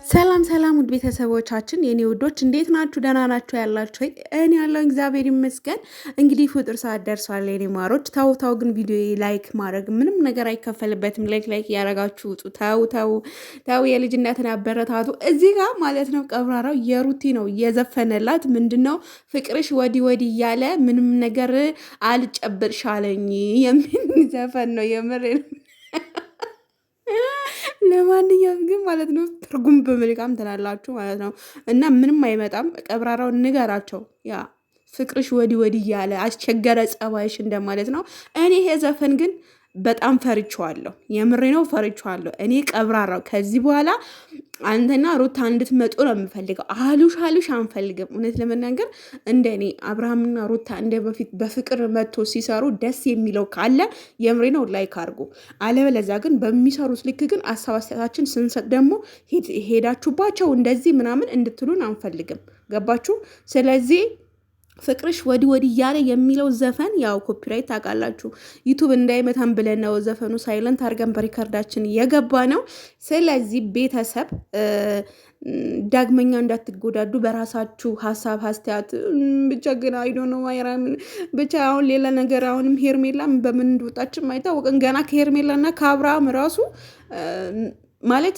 ሰላም ሰላም ውድ ቤተሰቦቻችን የኔ ውዶች እንዴት ናችሁ? ደህና ናችሁ ያላችሁ? እኔ ያለው እግዚአብሔር ይመስገን። እንግዲህ ፍጡር ሰዓት ደርሷል የኔ ማሮች። ተው ግን ቪዲዮ ላይክ ማድረግ ምንም ነገር አይከፈልበትም። ላይክ ያረጋችሁ ውጡ። ተው የልጅነትን አበረታቱ። እዚህ ጋር ማለት ነው ቀብራራው የሩቲ ነው የዘፈነላት ምንድነው ፍቅርሽ ወዲ እያለ ምንም ነገር አልጨብጥሻለኝ የሚል ዘፈን ነው የምር ለማንኛውም ግን ማለት ነው ትርጉም በመልካም ትላላችሁ ማለት ነው። እና ምንም አይመጣም። ቀብራራው ንገራቸው ያ ፍቅርሽ ወዲ እያለ አስቸገረ ጸባይሽ እንደማለት ነው። እኔ ይሄ ዘፈን ግን በጣም ፈርቼዋለሁ። የምሬ ነው ፈርቼዋለሁ። እኔ ቀብራራው ከዚህ በኋላ አንተና ሩታ እንድትመጡ ነው የምፈልገው። አሉሽ አንፈልግም። እውነት ለመናገር እንደ እኔ አብርሃምና ሩታ እንደ በፊት በፍቅር መጥቶ ሲሰሩ ደስ የሚለው ካለ የምሬ ነው ላይክ አድርጉ። አለበለዚያ ግን በሚሰሩት ልክ ግን ሀሳብ አስተያየታችን ስንሰጥ ደግሞ ሄዳችሁባቸው እንደዚህ ምናምን እንድትሉን አንፈልግም። ገባችሁ? ስለዚህ ፍቅርሽ ወዲ እያለ የሚለው ዘፈን ያው ኮፒራይት ታውቃላችሁ፣ ዩቱብ እንዳይመታን ብለን ነው ዘፈኑ ሳይለንት አድርገን በሪከርዳችን የገባ ነው። ስለዚህ ቤተሰብ ዳግመኛ እንዳትጎዳዱ በራሳችሁ ሀሳብ አስተያየት ብቻ። ግን አይዶ ነው ማይራምን ብቻ። አሁን ሌላ ነገር አሁንም ሄርሜላ በምን እንደወጣችን አይታወቅም። ገና ከሄርሜላና ከአብርሃም ራሱ ማለት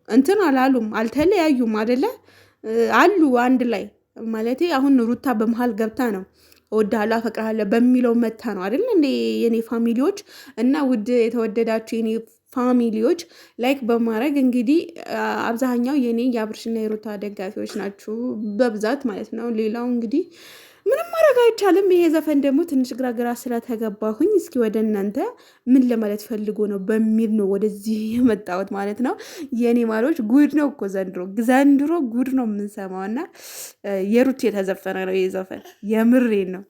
እንትን አላሉም፣ አልተለያዩም አይደለ አሉ አንድ ላይ ማለት አሁን ሩታ በመሃል ገብታ ነው እወድሃለሁ አፈቅርሃለሁ በሚለው መታ ነው አይደል እንዴ የኔ ፋሚሊዎች። እና ውድ የተወደዳችሁ የኔ ፋሚሊዎች ላይክ በማድረግ እንግዲህ አብዛኛው የኔ የአብርሽና የሩታ ደጋፊዎች ናችሁ በብዛት ማለት ነው። ሌላው እንግዲህ ምንም ማድረግ አይቻልም። ይሄ ዘፈን ደግሞ ትንሽ ግራግራ ስለተገባሁኝ እስኪ ወደ እናንተ ምን ለማለት ፈልጎ ነው በሚል ነው ወደዚህ የመጣሁት ማለት ነው። የኔ ማሮች ጉድ ነው እኮ ዘንድሮ ጉድ ነው የምንሰማው። እና የሩት የተዘፈነ ነው ይሄ ዘፈን የምሬን ነው።